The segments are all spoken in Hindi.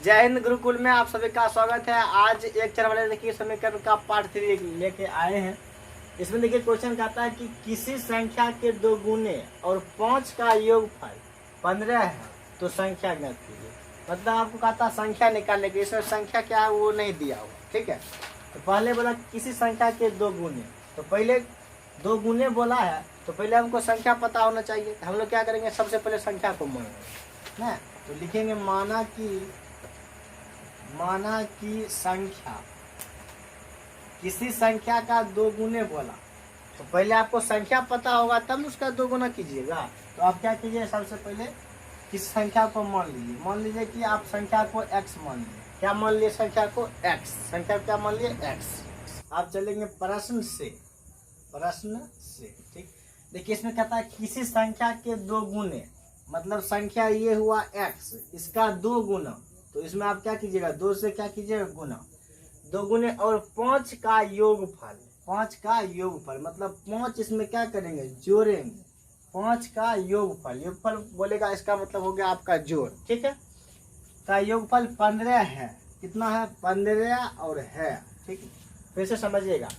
जय हिंद गुरुकुल में आप सभी का स्वागत है। आज एक चर वाले देखिए समीकरण का पार्ट 3 लेके आए हैं। इसमें देखिए क्वेश्चन कहता है कि किसी संख्या के 2 गुने और 5 का योगफल 15 है तो संख्या ज्ञात कीजिए। मतलब आपको कहता है संख्या निकालने के, इसमें संख्या क्या है वो नहीं दिया हुआ, ठीक है। तो पहले बोला किसी संख्या के 2 गुने, तो पहले 2 गुने बोला है तो पहले हमको संख्या पता होना चाहिए। हम लोग क्या करेंगे, सबसे पहले संख्या को मानेंगे ना, तो लिखेंगे माना कि संख्या, किसी संख्या का 2 गुने बोला तो पहले आपको संख्या पता होगा तब उसका 2 गुना कीजिएगा। तो आप क्या कीजिए, सबसे पहले किस संख्या को मान लीजिए कि आप संख्या को x मान लीजिए। क्या मान लिए, संख्या को x, संख्या क्या मान लिए x। आप चलेंगे प्रश्न से, ठीक। देखिए इसमें कहता है किसी संख्या के 2 गुने, मतलब संख्या ये हुआ x, इसका 2 गुना, तो इसमें आप क्या कीजिएगा, 2 से क्या कीजिएगा गुना, 2 गुने और 5 का योगफल, 5 का योगफल मतलब 5 इसमें क्या करेंगे, जोड़ेंगे। 5 का योगफल बोलेगा, इसका मतलब हो गया आपका जोड़, ठीक है। का योगफल 15 है, कितना है 15 और है, ठीक है। फिर से समझिएगा,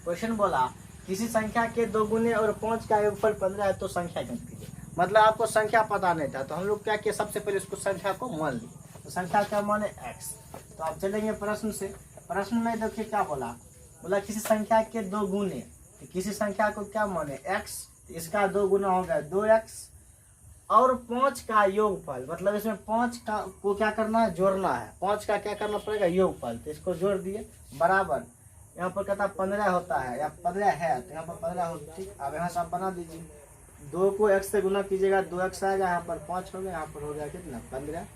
क्वेश्चन बोला किसी संख्या के 2 गुने और 5 का योगफल 15 है तो संख्या ज्ञात कीजिए। मतलब आपको संख्या पता नहीं था तो हम लोग क्या किए, सबसे पहले उसको संख्या को मान लिए। तो संख्या क्या माने x। तो आप चलेंगे प्रश्न से, प्रश्न में देखिए क्या बोला किसी संख्या के 2 गुने, तो किसी संख्या को क्या माने x, इसका 2 गुना हो गया 2x और 5 का योगफल, मतलब इसमें 5 का को क्या करना है, जोड़ना है। 5 का क्या करना पड़ेगा, योगफल, तो इसको जोड़ दिए बराबर। यहाँ पर कहता 15 होता है या 15 है तो यहाँ पर 15 होता है, ठीक। अब यहाँ से आप बना दीजिए, 2 को x से गुना कीजिएगा 2x आएगा, यहाँ पर 5 हो गया, यहाँ पर हो गया कितना 15।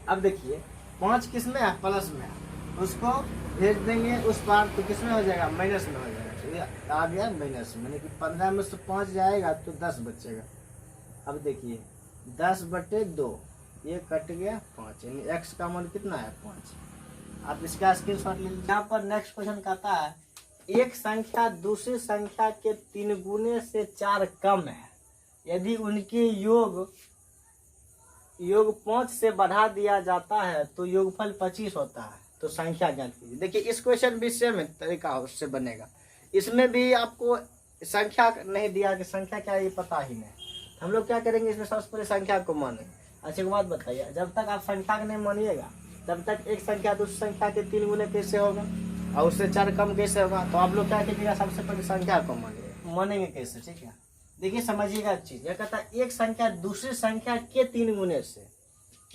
अब देखिए 5 किस में है, प्लस में है, उसको भेज देंगे उस पार तो किस में हो जाएगा, माइनस में हो जाएगा। तो ये आ गया माइनस में, यानी कि 15 में से 5 जाएगा तो 10 बचेगा। अब देखिए 10/2 ये कट गया 5, यानी x का मान कितना है 5। आप इसका स्क्रीनशॉट ले लीजिए। यहाँ पर नेक्स्ट क्वेश्चन कहता है एक संख्या दूसरी संख्या के 3 गुने से 4 कम है, यदि उनके योग 5 से बढ़ा दिया जाता है तो योगफल 25 होता है, तो संख्या ज्ञात कीजिए। देखिए इस क्वेश्चन भी सेम तरीका उससे बनेगा, इसमें भी आपको संख्या नहीं दिया कि संख्या क्या है ये पता ही नहीं। हम लोग क्या करेंगे, इसमें सबसे पहले संख्या को मानेंगे। अच्छा एक बात बताइए, जब तक आप संख्या को नहीं मानिएगा तब तक एक संख्या दूसरी संख्या के 3 गुने कैसे होगा और उससे 4 कम कैसे होगा। तो आप लोग क्या कीजिएगा, सबसे पहले संख्या को मानेंगे कैसे, ठीक है। देखिए समझिएगा चीज, यह कहता है एक संख्या दूसरी संख्या के 3 गुने से,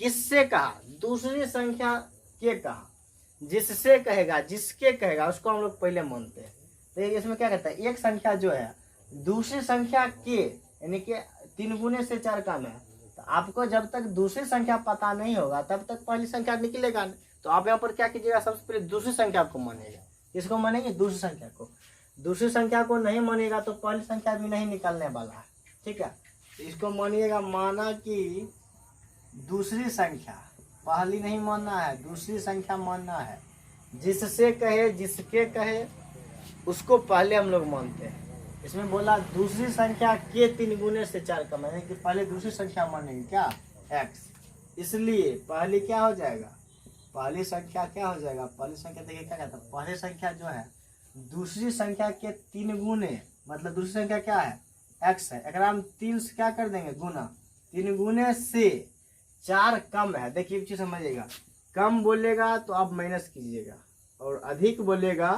किससे कहा, दूसरी संख्या के कहा, जिससे कहेगा, जिसके कहेगा उसको हम लोग पहले मानते हैं। तो इसमें क्या कहता है, एक संख्या जो है दूसरी संख्या के यानी कि 3 गुने से 4 कम है, तो आपको जब तक दूसरी संख्या पता नहीं होगा तब तक पहली संख्या निकलेगा नहीं। तो आप यहाँ पर क्या कीजिएगा, सबसे पहले दूसरी संख्या को मानेगा। किसको मानेंगे, दूसरी संख्या को। दूसरी संख्या को नहीं मानेगा तो पहली संख्या भी नहीं निकलने वाला है, ठीक है। तो इसको मानिएगा, माना कि दूसरी संख्या, पहली नहीं मानना है, दूसरी संख्या मानना है। जिससे कहे, जिसके कहे उसको पहले हम लोग मानते हैं। इसमें बोला दूसरी संख्या के 3 गुने से 4 कम है, कि पहले दूसरी संख्या मानेंगे क्या, x। इसलिए पहली क्या हो जाएगा, पहली संख्या क्या हो जाएगा, पहली संख्या देखिए क्या कहता है, पहली संख्या जो है दूसरी संख्या के 3 गुने, मतलब दूसरी संख्या क्या है x है, अगर हम 3 से क्या कर देंगे गुना, 3 गुने से 4 कम है। देखिए एक चीज समझिएगा, कम बोलेगा तो आप माइनस कीजिएगा और अधिक बोलेगा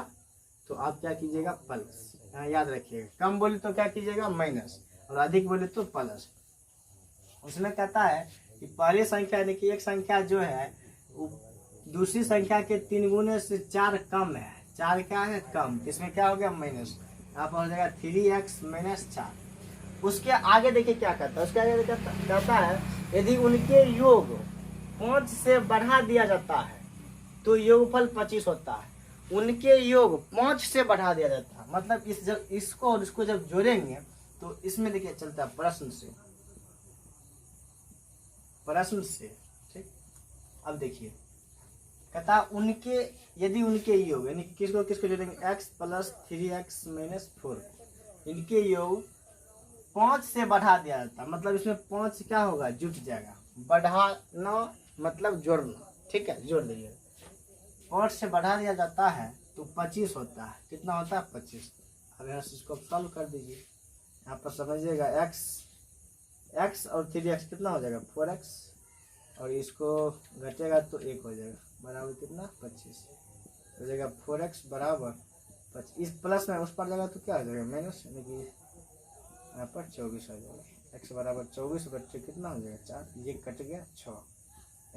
तो आप क्या कीजिएगा, प्लस। यहाँ याद रखिएगा, कम बोले तो क्या कीजिएगा माइनस और अधिक बोले तो प्लस। उसमें कहता है कि पहली संख्या यानी कि एक संख्या जो है दूसरी संख्या के 3 गुने से 4 कम है, 4 क्या है कम, इसमें क्या हो गया माइनस, यहाँ पर हो जाएगा 3x - 4। उसके आगे देखिए क्या कहता है, उसके आगे कहता है यदि उनके योग 5 से बढ़ा दिया जाता है तो योगफल 25 होता है। उनके योग 5 से बढ़ा दिया जाता है, मतलब इसको और इसको जब जोड़ेंगे तो इसमें देखिए चलता है प्रश्न से, ठीक। अब देखिए कहता उनके, यदि उनके योग यानी किसको किसको जोड़ेंगे, x + 3x - 4, इनके योग 5 से बढ़ा दिया जाता है, मतलब इसमें 5 क्या होगा, जुट जाएगा। बढ़ाना मतलब जोड़ना, ठीक है, जोड़ दीजिए। 5 से बढ़ा दिया जाता है तो 25 होता है। कितना होता है? 25। अब यहाँ से इसको सॉल्व कर दीजिए। यहाँ पर समझिएगा x और 3x कितना हो जाएगा? 4x, और इसको घटेगा तो 1 हो जाएगा, बराबर कितना? 25 हो जाएगा। 4x बराबर 25, इस प्लस में उस पर जाएगा तो क्या हो जाएगा? माइनस, यानी कि यहाँ पर 24 हो जाएगा। x बराबर 24 बच्चे कितना हो जाएगा? 4, ये कट गया 6,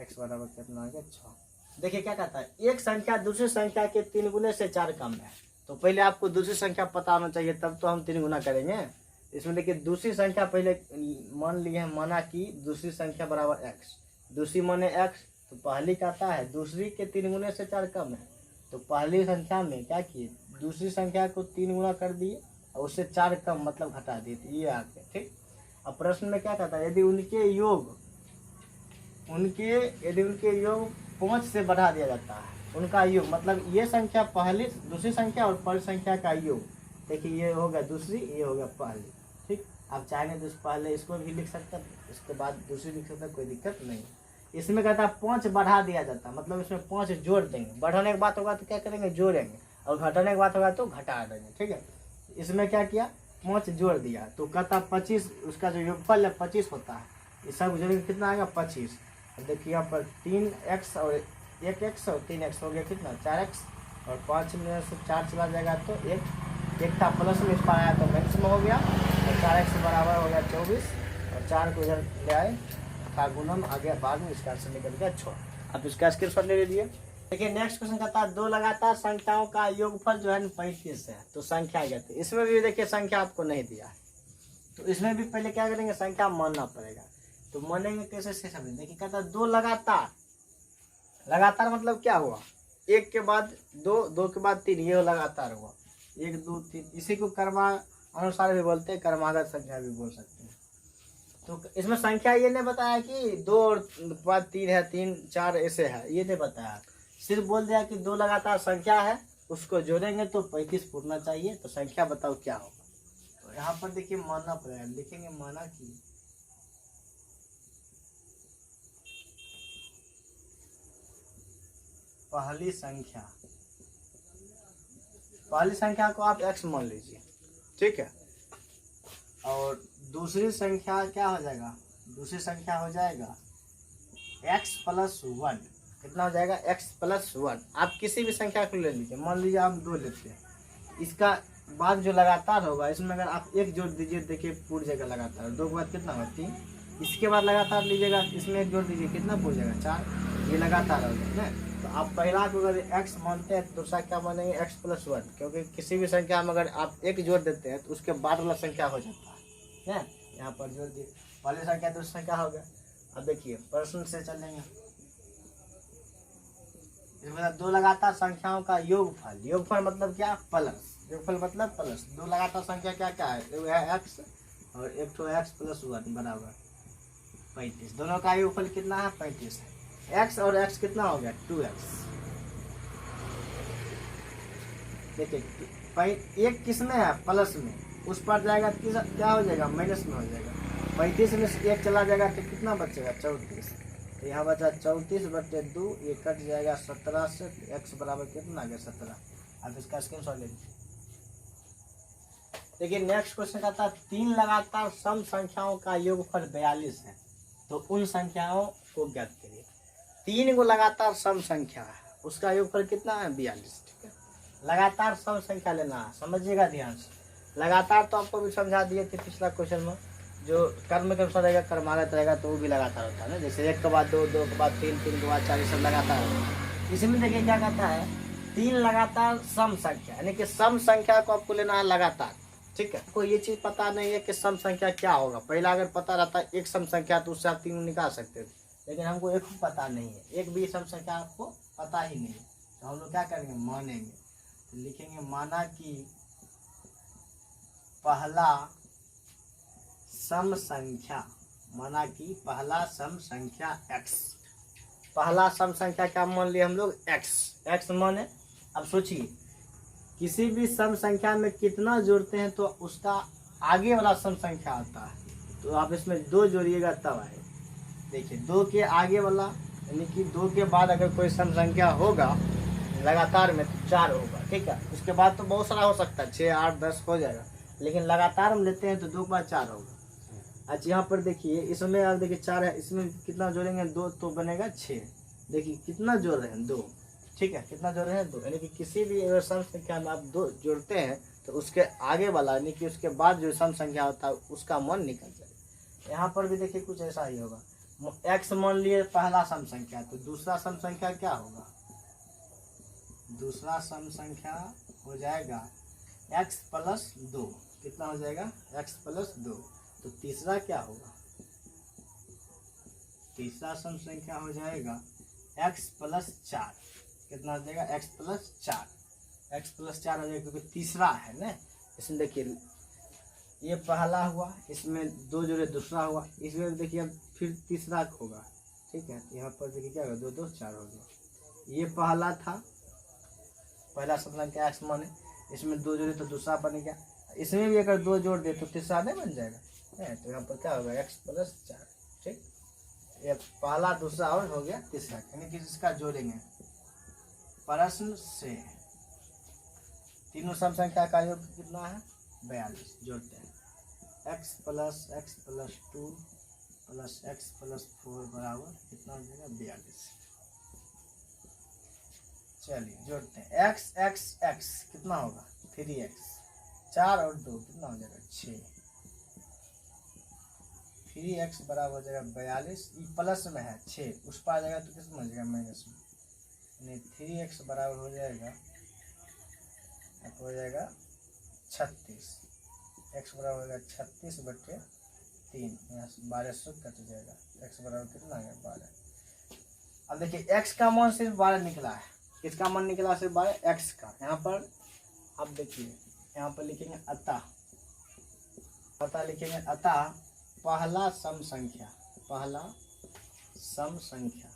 x बराबर कितना हो गया? 6। देखिए क्या कहता है, एक संख्या दूसरी संख्या के 3 गुने से 4 कम है। तो पहले आपको दूसरी संख्या पता होना चाहिए, तब तो हम 3 गुना करेंगे। इसमें देखिए दूसरी संख्या पहले मान लिए हैं, माना कि दूसरी संख्या बराबर x, दूसरी माने x, तो पहली कहता है दूसरी के 3 गुने से 4 कम है। तो पहली संख्या में क्या किए? दूसरी संख्या को 3 गुना कर दिए और उससे 4 कम मतलब घटा दिए, तो ये आ गया। ठीक। अब प्रश्न में क्या कहता है, यदि उनके योग 5 से बढ़ा दिया जाता है, उनका योग मतलब ये संख्या पहली, दूसरी संख्या और पहली संख्या का योग। देखिए ये हो गया दूसरी, ये हो गया पहली। ठीक। आप चाहेंगे तो पहले इसको भी लिख सकते हैं, इसके बाद दूसरी लिख सकते हैं, कोई दिक्कत नहीं। इसमें कहता है 5 बढ़ा दिया जाता है, मतलब इसमें 5 जोड़ देंगे। बढ़ाने की बात होगा तो क्या करेंगे? जोड़ेंगे, और घटाने की बात होगा तो घटा देंगे। ठीक है, इसमें क्या किया? 5 जोड़ दिया, तो कहता 25, उसका जो योगफल है 25 होता है। ये सब जोड़ेंगे कितना आएगा? 25। देखिए यहाँ पर 3x और 1x और 3x हो गया कितना? 4x, और 5 में से 4 चला जाएगा तो एक था प्लस में, इस पर आया तो माइनस में हो गया, और 4x बराबर हो गया 24, और 4 को इधर ले आए था गुणन, आ गया बाद में, इसका आंसर निकल गया 6। आप इसका स्क्रीनशॉट ले लीजिए। देखिए नेक्स्ट क्वेश्चन कहता है 2 लगातार संख्याओं का योगफल जो है 35 है, तो संख्या कहते हैं। इसमें भी देखिए संख्या आपको नहीं दिया है, तो इसमें भी पहले क्या करेंगे? संख्या मानना पड़ेगा। तो मानेंगे कैसे से समझें। देखिए कहता है 2 लगातार, लगातार मतलब क्या हुआ? 1 के बाद 2, 2 के बाद 3, ये लगातार हुआ। 1 2 3, इसी को कर्मा अनुसार भी बोलते हैं, कर्मागत संख्या भी बोल सकते हैं। तो इसमें संख्या ये नहीं बताया कि 2 और बाद 3 है, 3 4 ऐसे है, ये नहीं बताया। सिर्फ बोल दिया कि 2 लगातार संख्या है, उसको जोड़ेंगे तो 35 पूरना चाहिए। तो संख्या बताओ क्या होगा? तो यहाँ पर देखिए मानना पड़ेगा, लिखेंगे माना कि पहली संख्या को आप x मान लीजिए। ठीक है, और दूसरी संख्या क्या हो जाएगा? दूसरी संख्या हो जाएगा x + 1। कितना हो जाएगा? x + 1। आप किसी भी संख्या को ले लीजिए, मान लीजिए आप 2 लेते हैं, इसका बाद जो लगातार होगा, इसमें अगर आप 1 जोड़ दीजिए, देखिए पूरी जगह लगातार। 2 के बाद कितना होगा? 3। इसके बाद लगातार लीजिएगा, इसमें 1 जोड़ दीजिए, कितना पूरी जगह? 4। ये लगातार हो गया ना। तो आप पहला को अगर x मानते हैं तो दूसरा क्या मानेंगे? x + 1, क्योंकि किसी भी संख्या में अगर आप 1 जोड़ देते हैं तो उसके बाद वाला संख्या हो जाता है। यहाँ पर जोड़ दिए, पहली संख्या दूसरी संख्या हो गया। अब देखिए प्रश्न से चलेंगे। इसमें 2 लगातार संख्याओं का योगफल, योगफल मतलब क्या? प्लस, योगफल मतलब प्लस। 2 लगातार संख्या क्या क्या है? एक है x और एक तो x + 1 बराबर 35। दोनों का योगफल कितना है? 35 है। x और x कितना हो गया? 2x। देखिए एक किस में है? प्लस में, उस पर जाएगा क्या हो जाएगा? माइनस में हो जाएगा। 35 में से 1 चला जाएगा तो कितना बचेगा? 34। तो यहाँ बचा 34/2, ये कट जाएगा 17 से, x बराबर कितना आ गया? 17। अब इसका स्क्रीनशॉट ले लीजिए। देखिए नेक्स्ट क्वेश्चन कहता है 3 लगातार सम संख्याओं का योगफल 42 है, तो उन संख्याओं को ज्ञात करिए। 3 को लगातार सम संख्या है, उसका योगफल कितना है? 42। ठीक है, लगातार सम संख्या लेना है, समझिएगा ध्यान से। लगातार तो आपको भी समझा दिए थे पिछला क्वेश्चन में, जो कर्म के अनुसार रहेगा, कर्मागत रहेगा तो वो भी लगातार होता है ना। जैसे 1 के बाद 2, 2 के बाद 3, 3 के बाद 4, ये सब लगातार है। इसमें देखिए क्या कहता है? 3 लगातार सम संख्या, यानी कि सम संख्या को आपको लेना है लगातार। ठीक है, आपको ये चीज पता नहीं है कि सम संख्या क्या होगा। पहला अगर पता रहता है एक सम संख्या तो उससे आप 3 निकाल सकते थे, लेकिन हमको एक पता नहीं है, एक भी सम संख्या आपको पता ही नहीं है। तो हम लोग क्या करेंगे? मानेंगे। तो लिखेंगे माना कि पहला सम संख्या, माना कि पहला सम संख्या x। पहला सम संख्या क्या मान लिया हम लोग? x माने। अब सोचिए किसी भी सम संख्या में कितना जोड़ते हैं तो उसका आगे वाला सम संख्या आता है। तो आप इसमें 2 जोड़िएगा तब आए। देखिए 2 के आगे वाला यानी कि 2 के बाद अगर कोई सम संख्या होगा लगातार में तो 4 होगा, ठीक है। उसके बाद तो बहुत सारा हो सकता है, 6, 8, 10 हो जाएगा, लेकिन लगातार में लेते हैं तो 2 के बाद 4 होगा। अच्छा यहाँ पर देखिए, इसमें आप देखिए 4 है, इसमें कितना जोड़ेंगे 2 तो बनेगा 6। देखिए कितना जोड़ रहे हैं 2, ठीक है, कितना जोड़ रहे हैं 2। यानी कि किसी भी अगर सम संख्या में आप 2 जोड़ते हैं तो उसके आगे वाला यानी कि उसके बाद जो सम संख्या होता है उसका मान निकल जाएगा। यहाँ पर भी देखिए कुछ ऐसा ही होगा। x मान लिए पहला सम संख्या, तो दूसरा सम संख्या क्या होगा, दूसरा सम संख्या हो जाएगा x प्लस 2। कितना हो जाएगा, x प्लस 2। तो तीसरा क्या होगा, तीसरा सम संख्या हो जाएगा x प्लस 4। कितना हो जाएगा, x प्लस 4, x प्लस 4 हो जाएगा, क्योंकि तीसरा है ना। इसमें देखिए ये पहला हुआ, इसमें 2 जोड़े दूसरा हुआ, इसमें देखिए अब फिर तीसरा होगा, ठीक है। यहाँ पर देखिए क्या होगा, 2 2 4 हो गया। ये पहला था, पहला सम संख्या x माने, इसमें 2 जोड़े तो दूसरा बन गया, इसमें भी अगर 2 जोड़ दे तो तीसरा नहीं बन जाएगा, तो यहाँ पर क्या होगा, x प्लस 4, ठीक। ये पहला दूसरा और हो गया तीसरा, यानी कि इसका जोड़ेंगे। प्रश्न से तीनों सम संख्या का योग कितना है, 42। जोड़ते हैं x plus 2 plus x plus 4 बराबर कितना हो जाएगा, 42। चलिए जोड़ते हैं, x कितना होगा, 3x, 4 और 2 कितना हो जाएगा, 6। 3x बराबर हो जाएगा 42। ये प्लस में है 6, उस पर आ जाएगा तो किस में हो जाएगा, माइनस में। यानी 3x बराबर हो जाएगा 36। x बराबर हो जाएगा 36/3, यहाँ से 12 से कट जाएगा। x बराबर कितना है, 12। अब देखिए x का मान सिर्फ 12 निकला है, किसका मान निकला सिर्फ 12, x का। यहाँ पर अब देखिए, यहाँ पर लिखेंगे अतः, पता लिखेंगे अतः पहला सम संख्या, पहला सम संख्या,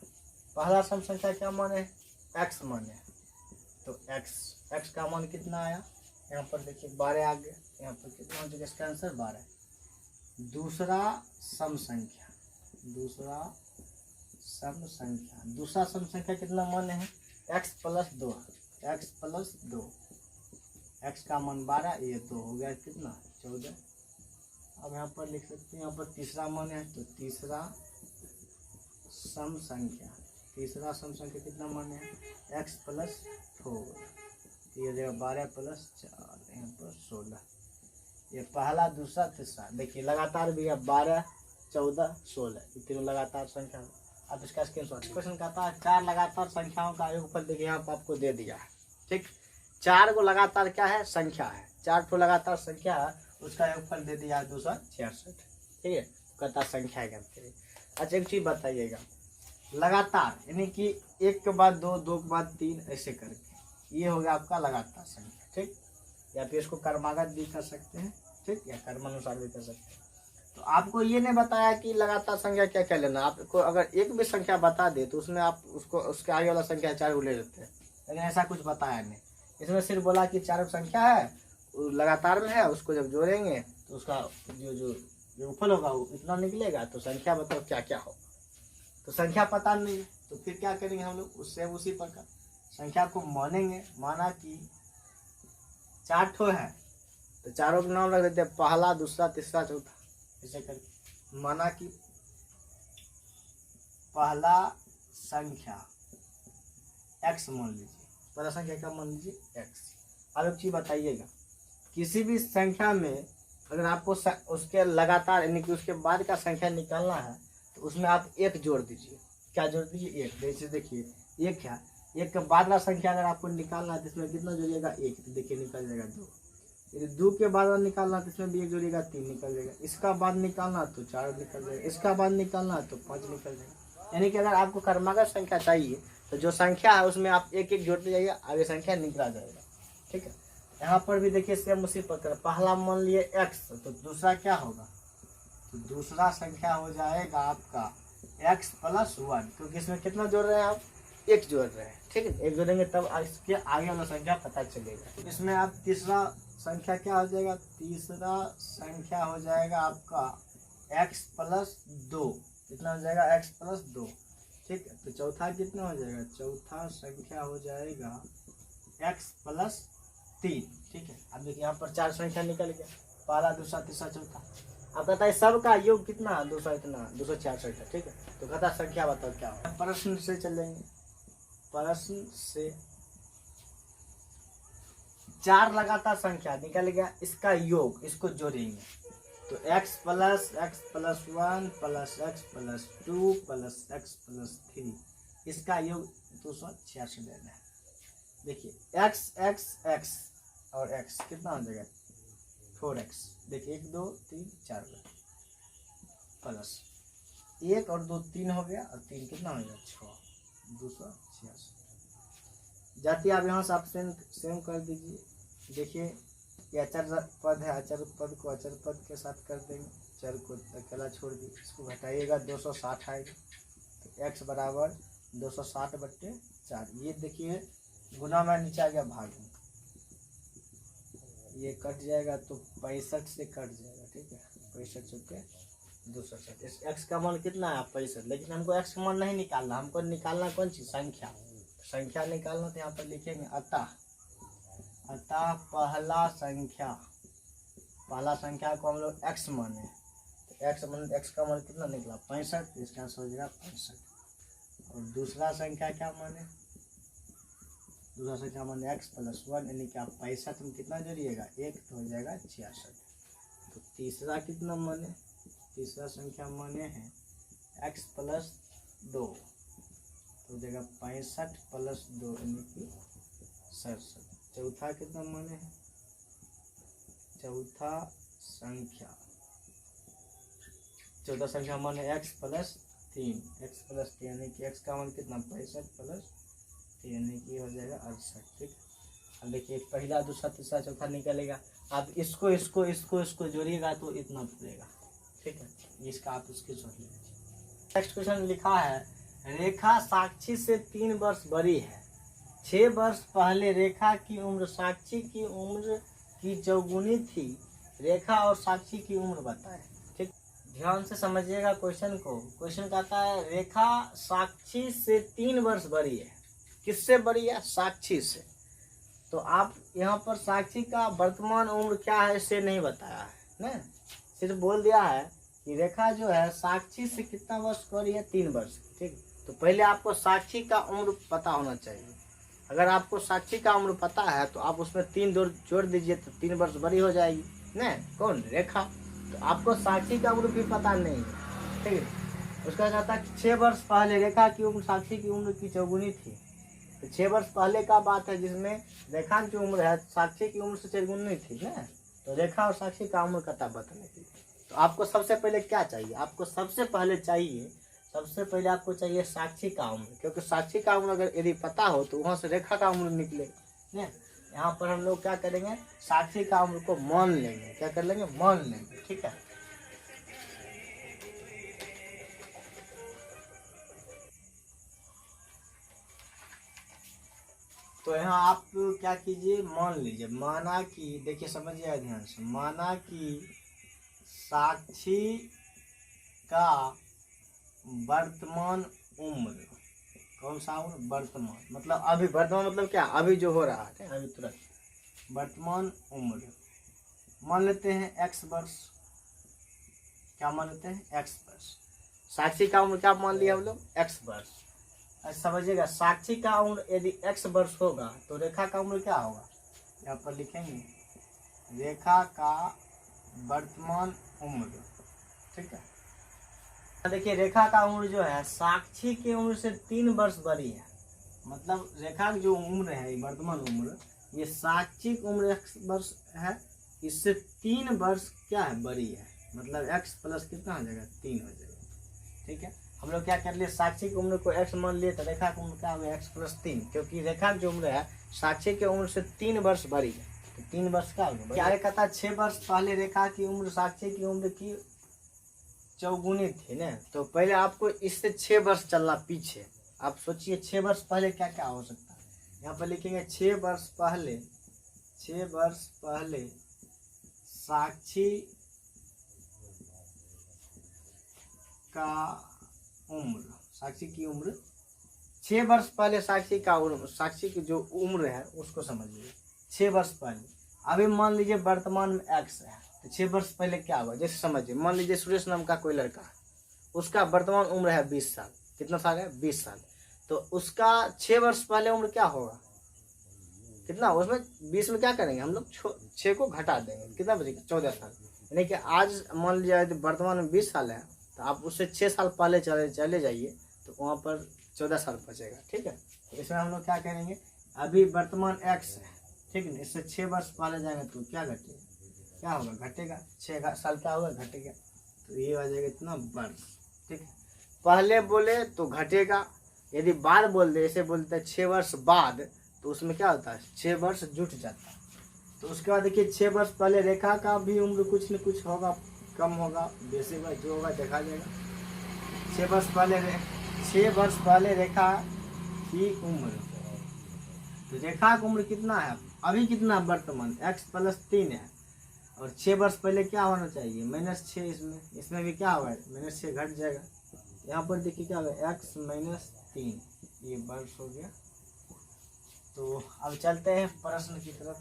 पहला सम संख्या क्या मान है, x मान है। तो x का मान कितना आया, यहाँ पर देखिए 12 आ गया, यहाँ पर कितना हो जाएगा, इसका आंसर 12। दूसरा सम संख्या, दूसरा सम संख्या, दूसरा सम संख्या कितना मान है, x plus 2, x plus 2, x का मान 12, ये 2 हो गया कितना, 14। अब यहाँ पर लिख सकते हैं, यहाँ पर तीसरा मान है, तो तीसरा सम संख्या, तीसरा सम संख्या कितना मान है, x प्लस 4, ये जगह 12 प्लस 4, यहाँ पर 16। ये पहला दूसरा तीसरा, देखिए लगातार भी है, 12 14 16, ये तीनों लगातार संख्या। अब इसका स्क्रीनशॉट। क्वेश्चन कहता है 4 लगातार संख्याओं का योगफल, देखिए यहाँ पर आपको दे दिया है, ठीक। 4 को लगातार क्या है, संख्या है, 4 को लगातार संख्या है, उसका योगफल दे दिया 266, ठीक है। कहता संख्या ज्ञात करिए। अच्छा एक चीज बताइएगा, लगातार यानी कि 1 के बाद 2, 2 के बाद 3 ऐसे करके, ये हो गया आपका लगातार संख्या, ठीक। या फिर इसको कर्मागत भी कर सकते हैं, ठीक, या कर्मानुसार भी कर सकते हैं। तो आपको ये नहीं बताया कि लगातार संख्या क्या क्या लेना। आपको अगर एक भी संख्या बता दे तो उसमें आप उसको उसके आगे वाला संख्या 4 को ले लेते हैं, लेकिन ऐसा कुछ बताया नहीं। इसमें सिर्फ बोला कि 4 संख्या है, लगातार में है, उसको जब जोड़ेंगे तो उसका जो योगफल होगा वो इतना निकलेगा। तो संख्या बताओ क्या क्या होगा, तो संख्या पता नहीं है, तो फिर क्या करेंगे हम लोग, उससे उसी प्रकार संख्या को मानेंगे। माना कि 4 ठो है तो चारों के नाम रख देते हैं, पहला दूसरा तीसरा चौथा, ऐसे करके। माना कि पहला संख्या x मान लीजिए, पहला संख्या क्या मान लीजिए, x। अब एक चीज बताइएगा, किसी भी संख्या में अगर आपको उसके लगातार यानी कि उसके बाद का संख्या निकालना है तो उसमें आप 1 जोड़ दीजिए। क्या जोड़ दीजिए, 1। जैसे देखिए 1 है, 1 के बाद का संख्या अगर आपको निकालना है तो इसमें कितना जोड़िएगा, 1, तो देखिए निकल जाएगा 2। यदि 2 के बाद निकालना है तो इसमें भी 1 जोड़िएगा, 3 निकल जाएगा। इसका बाद निकालना तो 4 निकल जाएगा, इसका बाद निकालना तो 5 निकल जाएगा। यानी कि अगर आपको कर्मागत संख्या चाहिए तो जो संख्या है उसमें आप 1 1 जोड़ते जाइए, आगे संख्या निकला जाएगा, ठीक है। यहाँ पर भी देखिए सेम उसी प्रकार, पहला मान लिए x, तो दूसरा क्या होगा, तो दूसरा संख्या हो जाएगा आपका x प्लस 1, क्योंकि इसमें कितना जोड़ रहे हैं आप, 1 जोड़ रहे हैं, ठीक है। 1 जोड़ेंगे तब इसके आगे वाला संख्या पता चलेगा। इसमें आप तीसरा संख्या क्या हो जाएगा, तीसरा संख्या हो जाएगा आपका x प्लस 2, कितना हो जाएगा, x प्लस 2, ठीक है। तो चौथा कितना हो जाएगा, चौथा संख्या हो जाएगा x + 3। ठीक है, अब देखिए यहाँ पर 4 संख्या निकल गया, पहला, दूसरा, तीसरा, चौथा। अब कहता है सबका योग कितना, 200 इतना 266 है। ठीक है, तो कहता संख्या बताओ क्या हो। प्रश्न से चलेंगे, प्रश्न से 4 लगातार संख्या निकल गया, इसका योग, इसको जोड़ेंगे तो x + 1 + x + 2 + x + 3, इसका योग 266 लेना है। देखिए x और x कितना हो जाएगा, 4x। देखिए 1 2 3 4 प्लस 1 और 2 3 हो गया, और 3 कितना हो गया, 6, 266। जाती आप यहाँ से आप सेम कर दीजिए। देखिए ये अचर पद है, अचर पद को अचर पद के साथ कर देंगे, चर को अकेला छोड़ दी, इसको घटाइएगा 260 आएगा। तो x बराबर 260/4। ये देखिए गुना में नीचे आ गया भाग में, ये कट जाएगा तो 65 से कट जाएगा। ठीक है, 65 रुपये 260। इस x का मान कितना है, 65। लेकिन हमको x का मान नहीं निकालना, हमको निकालना कौन सी, संख्या। संख्या निकालना तो यहाँ पर लिखेंगे अतः पहला संख्या को हम लोग x माने, तो x का मान कितना निकला, 65, तो इसका आंसर हो जाएगा 65। और दूसरा संख्या क्या माने, दूसरा संख्या माने x + 1, यानी कि आप 65 में कितना जोड़िएगा, 1, तो हो जाएगा 66। तो तीसरा कितना माने, तीसरा संख्या माने है x + 2, तो हो जाएगा 65 + 2 यानी कि 67। चौथा कितना माने है, चौथा संख्या माने x + 3 यानी कि x का मान कितना, 65 + 3 यानी कि हो जाएगा 68। ठीक। अब देखिए पहला, दूसरा, तीसरा, चौथा निकलेगा। आप इसको जोड़िएगा तो इतना पूरेगा। ठीक है, इसका आप उसके जोड़ लीजिए। नेक्स्ट क्वेश्चन लिखा है, रेखा साक्षी से 3 वर्ष बड़ी है। 6 वर्ष पहले रेखा की उम्र साक्षी की उम्र की चौगुनी थी। रेखा और साक्षी की उम्र बताएं। ठीक, ध्यान से समझिएगा क्वेश्चन को। क्वेश्चन कहता है रेखा साक्षी से 3 वर्ष बड़ी है। किससे बड़ी है, साक्षी से। तो आप यहाँ पर साक्षी का वर्तमान उम्र क्या है इसे नहीं बताया है ना, सिर्फ बोल दिया है कि रेखा जो है साक्षी से कितना वर्ष बड़ी है, 3 वर्ष। ठीक, तो पहले आपको साक्षी का उम्र पता होना चाहिए। अगर आपको साक्षी का उम्र पता है तो आप उसमें 3 जोड़ दीजिए तो 3 वर्ष बड़ी हो जाएगी ना, कौन, रेखा। तो आपको साक्षी का उम्र भी पता नहीं है। ठीक है, उसका कहता है कि 6 वर्ष पहले रेखा की उम्र साक्षी की उम्र की चौगुनी थी। तो 6 वर्ष पहले का बात है जिसमें रेखा की उम्र है साक्षी की उम्र से चौगुनी थी ना, तो रेखा और साक्षी का उम्र कता बताने की। तो आपको सबसे पहले क्या चाहिए, आपको सबसे पहले आपको चाहिए साक्षी का उम्र, क्योंकि साक्षी का उम्र अगर यदि पता हो तो वहाँ से रेखा का उम्र निकले ना। यहाँ पर हम लोग क्या करेंगे, साक्षी का उम्र को मान लेंगे। क्या कर लेंगे, मान लेंगे। ठीक है, तो यहाँ आप क्या कीजिए, मान लीजिए, माना कि, देखिए समझिए ध्यान से, माना कि साक्षी का वर्तमान उम्र, कौन सा उम्र, वर्तमान मतलब अभी, वर्तमान मतलब क्या, अभी जो हो रहा है अभी तुरंत, वर्तमान उम्र मान लेते हैं x वर्ष। क्या मान लेते हैं, x वर्ष। साक्षी का उम्र क्या मान लिया हम लोग, x वर्ष। समझिएगा, साक्षी का उम्र यदि x वर्ष होगा तो रेखा का उम्र क्या होगा, यहाँ पर लिखेंगे रेखा का वर्तमान उम्र। ठीक है, देखिए रेखा का उम्र जो है साक्षी की उम्र से 3 वर्ष बड़ी है। मतलब रेखा की जो उम्र है, वर्तमान उम्र, ये साक्षी की उम्र x वर्ष है, इससे 3 वर्ष क्या है, बड़ी है। मतलब x प्लस कितना हो जाएगा, 3 हो जाएगा। ठीक है, हम लोग क्या कर लिए, साक्षी की उम्र को x मान लिए, तो रेखा की उम्र क्या हो गया, x + 3, क्योंकि रेखा की जो उम्र है साक्षी की उम्र से 3 वर्ष बड़ी है। तो 3 वर्ष क्या होगा, क्या कहता है, 6 वर्ष पहले रेखा की उम्र साक्षी की उम्र की चौगुनी थी ना। तो पहले आपको इससे 6 वर्ष चलना पीछे। आप सोचिए 6 वर्ष पहले क्या क्या हो सकता है। यहाँ पर लिखेंगे 6 वर्ष पहले साक्षी का साक्षी की उम्र 6 वर्ष पहले साक्षी की जो उम्र है उसको समझिए। 6 वर्ष पहले, अभी मान लीजिए वर्तमान में एक्स है, तो 6 वर्ष पहले क्या हुआ जैसे समझिए। मान लीजिए सुरेश नाम का कोई लड़का है, उसका वर्तमान उम्र है 20 साल। कितना साल है? 20 साल। तो उसका 6 वर्ष पहले उम्र क्या होगा? कितना? उसमें 20 में क्या करेंगे हम लोग? 6 को घटा देंगे, कितना बचेगा? 14 साल। यानी कि आज मान लीजिए वर्तमान में 20 साल है, तो आप उससे 6 साल पहले चले जाइए, तो वहाँ पर 14 साल बचेगा। ठीक है, तो इसमें हम लोग क्या करेंगे, अभी वर्तमान एक्स है, ठीक है, इससे 6 वर्ष पहले जाएंगे तो क्या घटेगा? क्या होगा? घटेगा। 6 साल क्या होगा? घटेगा। तो ये आ जाएगा इतना वर्ष। ठीक है, पहले बोले तो घटेगा, यदि बाद बोल दे, ऐसे बोलते हैं 6 वर्ष बाद, तो उसमें क्या होता है? 6 वर्ष जुट जाता है। तो उसके बाद देखिए 6 वर्ष पहले रेखा का भी उम्र कुछ न कुछ होगा, कम होगा, बेसी होगा, जो होगा देखा जाएगा। 6 वर्ष पहले रेखा की उम्र, तो रेखा की उम्र कितना है? अभी कितना वर्तमान? x+3 है, और 6 वर्ष पहले क्या होना चाहिए? -6। इसमें भी क्या होगा? -6 घट जाएगा। यहाँ पर देखिए क्या होगा? x-3, ये वर्ष हो गया। तो अब चलते हैं प्रश्न की तरफ।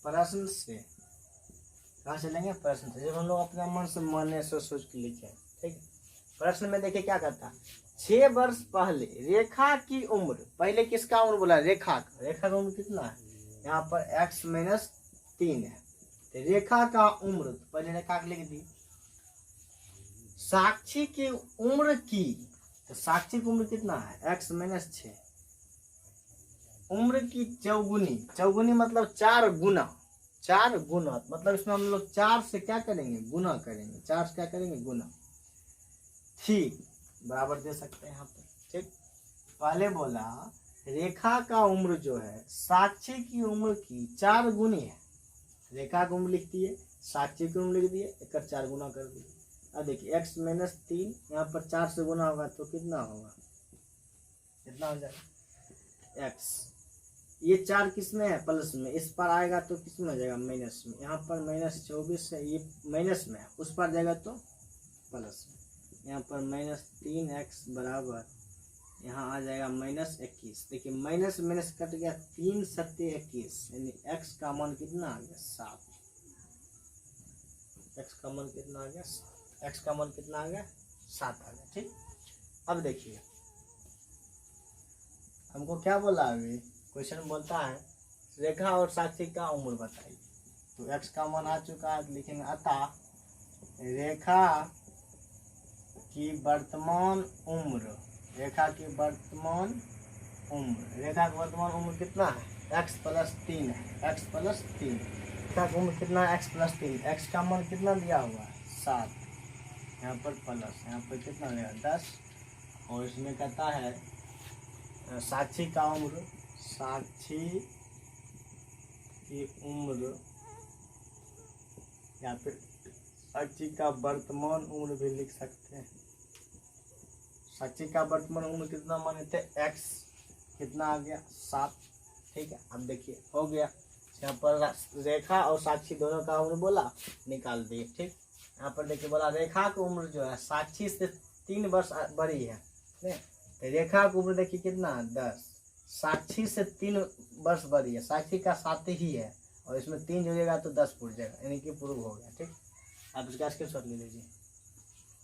प्रश्न से कहाँ चलेंगे? प्रश्न से, जब हम लोग अपने मन से माने सोच के लिखे। ठीक है, प्रश्न में देखिए क्या कहता है, 6 वर्ष पहले रेखा की उम्र, पहले किसका उम्र बोला? रेखा का उम्र कितना है? यहाँ पर x-3 है, तो रेखा का उम्र, तो पहले रेखा के लिख दी। साक्षी की उम्र की, तो साक्षी की उम्र कितना है? x-6, उम्र की चौगुनी मतलब 4 गुना, मतलब इसमें हम लोग 4 से क्या करेंगे? गुना करेंगे। 4 से क्या करेंगे? गुना। ठीक, बराबर दे सकते हैं यहाँ पर। ठीक, पहले बोला रेखा का उम्र जो है साक्षी की उम्र की 4 गुनी है। रेखा की उम्र लिख दिए, साक्षी की उम्र लिख दिए, एक 4 गुना कर दिए। अब देखिए x-3 यहाँ पर 4 से गुना होगा तो कितना होगा? कितना हो जाएगा? x, ये 4 किस में है? प्लस में। इस पर आएगा तो किस में हो जाएगा? माइनस में। यहाँ पर -24 है, ये माइनस में है, उस पर जाएगा तो प्लस में। यहाँ पर -3x बराबर, यहाँ आ जाएगा -21। देखिए माइनस कट गया, 3 सत्ते 21, यानी x का मान कितना आ गया? 7। x का मान कितना आ गया? 7 आ गया? ठीक, अब देखिए हमको क्या बोला? अभी क्वेश्चन बोलता है रेखा और साक्षी का उम्र बताइए। तो x का मान आ चुका है, लिखेंगे अतः रेखा की वर्तमान उम्र, रेखा की वर्तमान उम्र कितना है? x+3 है, x+3। रेखा की उम्र कितना है? x+3। x का मान कितना दिया हुआ है? 7, यहाँ पर प्लस, यहाँ पर कितना देगा? 10। और इसमें कहता है साक्षी की उम्र, या फिर साक्षी का वर्तमान उम्र भी लिख सकते हैं। साक्षी का वर्तमान उम्र कितना माने थे? x कितना आ गया? 7। ठीक है, अब देखिए हो गया। यहाँ पर रेखा और साक्षी दोनों का उम्र बोला, निकाल दिए। ठीक, यहाँ पर देखिए बोला रेखा की उम्र जो है साक्षी से 3 वर्ष बड़ी है। तो रेखा की उम्र देखिए कितना है? 10। साक्षी से 3 वर्ष बड़ी है, साक्षी का 7 ही है, और इसमें 3 जुड़ेगा तो 10 पूछ जाएगा, यानी कि प्रूव हो गया। ठीक, आप इसका स्क्रीनशॉट ले लीजिए।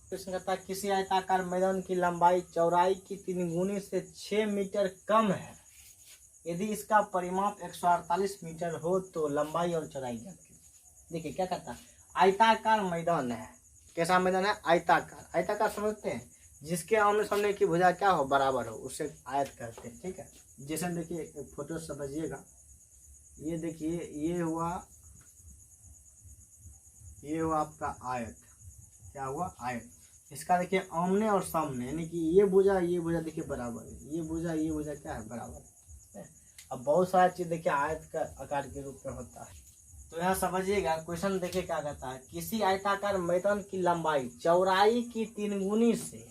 प्रश्न कहता है किसी आयताकार मैदान की लंबाई चौड़ाई की 3 गुनी से 6 मीटर कम है। यदि इसका परिमाप 148 मीटर हो तो लंबाई और चौड़ाई ज्ञात कीजिए। देखिए क्या कहता है, आयताकार मैदान है। कैसा मैदान है? आयताकार। आयताकार समझते हैं, जिसके आमने सामने की भुजा क्या हो? बराबर हो, उससे आयत करते हैं। ठीक है, जैसे देखिए एक फोटो समझिएगा, ये देखिए ये हुआ आपका आयत। क्या हुआ? आयत। इसका देखिए आमने और सामने, यानी कि ये भुजा देखिए बराबर है, ये भुजा क्या है? बराबर है। अब बहुत सारा चीज देखिए आयत का आकार के रूप में होता है। तो यहाँ समझिएगा, क्वेश्चन देखिए क्या कहता है, किसी आयताकार मैदान की लंबाई चौड़ाई की 3 गुनी से,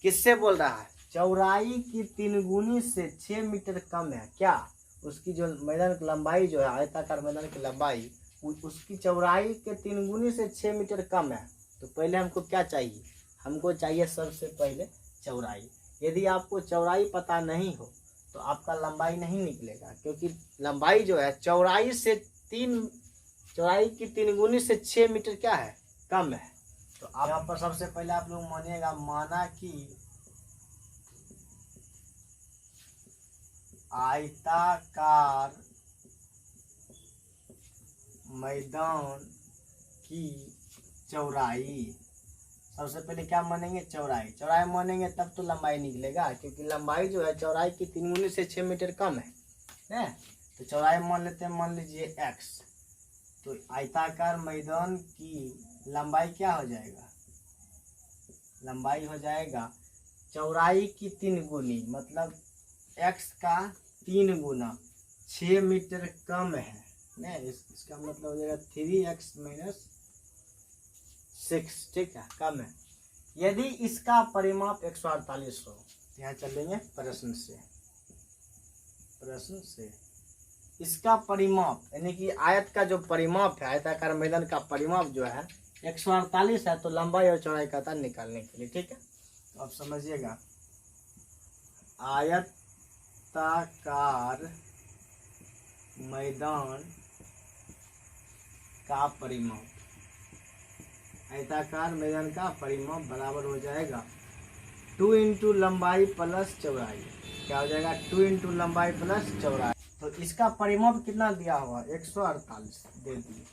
किससे बोल रहा है? चौड़ाई की 3 गुनी से 6 मीटर कम है। क्या? उसकी जो मैदान की लंबाई जो है, आयताकार मैदान की लंबाई, उसकी चौड़ाई के 3 गुनी से 6 मीटर कम है। तो पहले हमको क्या चाहिए? हमको चाहिए सबसे पहले चौड़ाई। यदि आपको चौड़ाई पता नहीं हो तो आपका लंबाई नहीं निकलेगा, क्योंकि लंबाई जो है चौड़ाई की 3 गुनी से 6 मीटर क्या है, कम है। तो आप यहाँ पर सबसे पहले आप लोग मानिएगा, माना कि आयताकार मैदान की चौड़ाई, सबसे पहले क्या मानेंगे, चौड़ाई। चौड़ाई मानेंगे तब तो लंबाई निकलेगा, क्योंकि लंबाई जो है चौड़ाई की 3 गुनी से 6 मीटर कम है ना। तो चौड़ाई मान लेते हैं, मान लीजिए x। तो आयताकार मैदान की लंबाई क्या हो जाएगा, लंबाई हो जाएगा चौड़ाई की 3 गुनी, मतलब x का 3 गुना 6 मीटर कम है ना। इसका मतलब हो जाएगा 3x - 6, ठीक है, कम है। यदि इसका परिमाप 148 हो, यहाँ चलेंगे प्रश्न से इसका परिमाप, यानी कि आयत का जो परिमाप है, आयताकार मैदान का परिमाप जो है 148 है, तो लंबाई और चौड़ाई का था निकालने के लिए, ठीक है। तो अब समझिएगा, आयताकार मैदान का परिमाप, आयताकार मैदान का परिमाप बराबर हो जाएगा 2 इंटू लंबाई प्लस चौड़ाई। क्या हो जाएगा, 2 इंटू लंबाई प्लस चौड़ाई। तो इसका परिमाप कितना दिया हुआ, 148 दे दिए।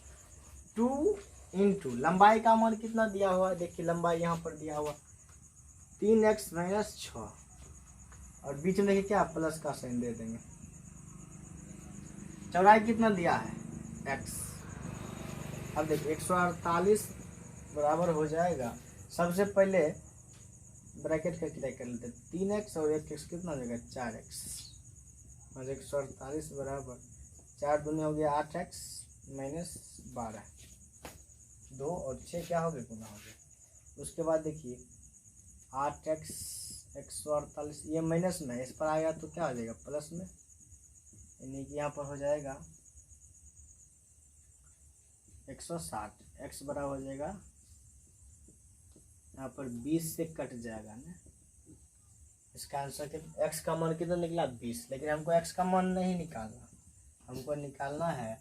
2 इंटू लंबाई का मान कितना दिया हुआ, देखिए लंबाई यहाँ पर दिया हुआ 3x - 6, और बीच में देखिए क्या प्लस का साइन दे देंगे। चौड़ाई कितना दिया है, x। अब देखिए 148 बराबर हो जाएगा, सबसे पहले ब्रैकेट का किराया कर लेते हैं, 3x और 1x कितना हो जाएगा, 4x। और 148 बराबर 4 दूनी हो गया 8x - 12, 2 और 6 क्या हो गया, गुना हो गया। उसके बाद देखिए 8x 148, ये माइनस में, इस पर आएगा तो क्या हो जाएगा, प्लस में, यानी कि यहाँ पर हो जाएगा 160। x बराबर हो जाएगा, यहाँ पर 20 से कट जाएगा ना। इसका आंसर के x का मान कितना निकला, 20। लेकिन हमको x का मान नहीं निकालना, हमको निकालना है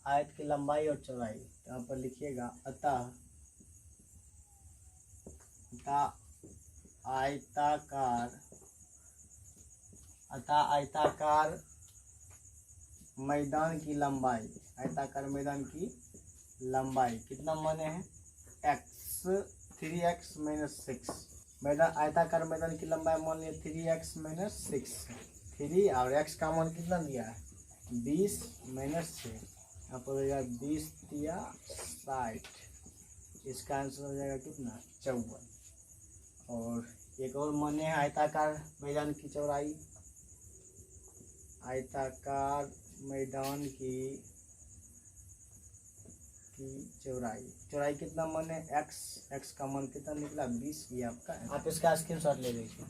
आयत की लंबाई और चौड़ाई। तो यहाँ पर लिखिएगा, अतः आयताकार मैदान की लंबाई, आयताकार मैदान की लंबाई कितना माने हैं, x 3x - 6। मैदान, आयताकार मैदान की लंबाई मान लिया 3x - 6, 3 और x का मान कितना दिया है, 20 - 6, यहाँ पर हो जाएगा 20 या 60। इसका आंसर हो जाएगा कितना, 54। और एक और माने है आयताकार मैदान की चौड़ाई, आयताकार मैदान की चौड़ाई कितना माने, x का मान कितना निकला, 20। ये आपका, आप इसका स्क्रीनशॉट ले लीजिए।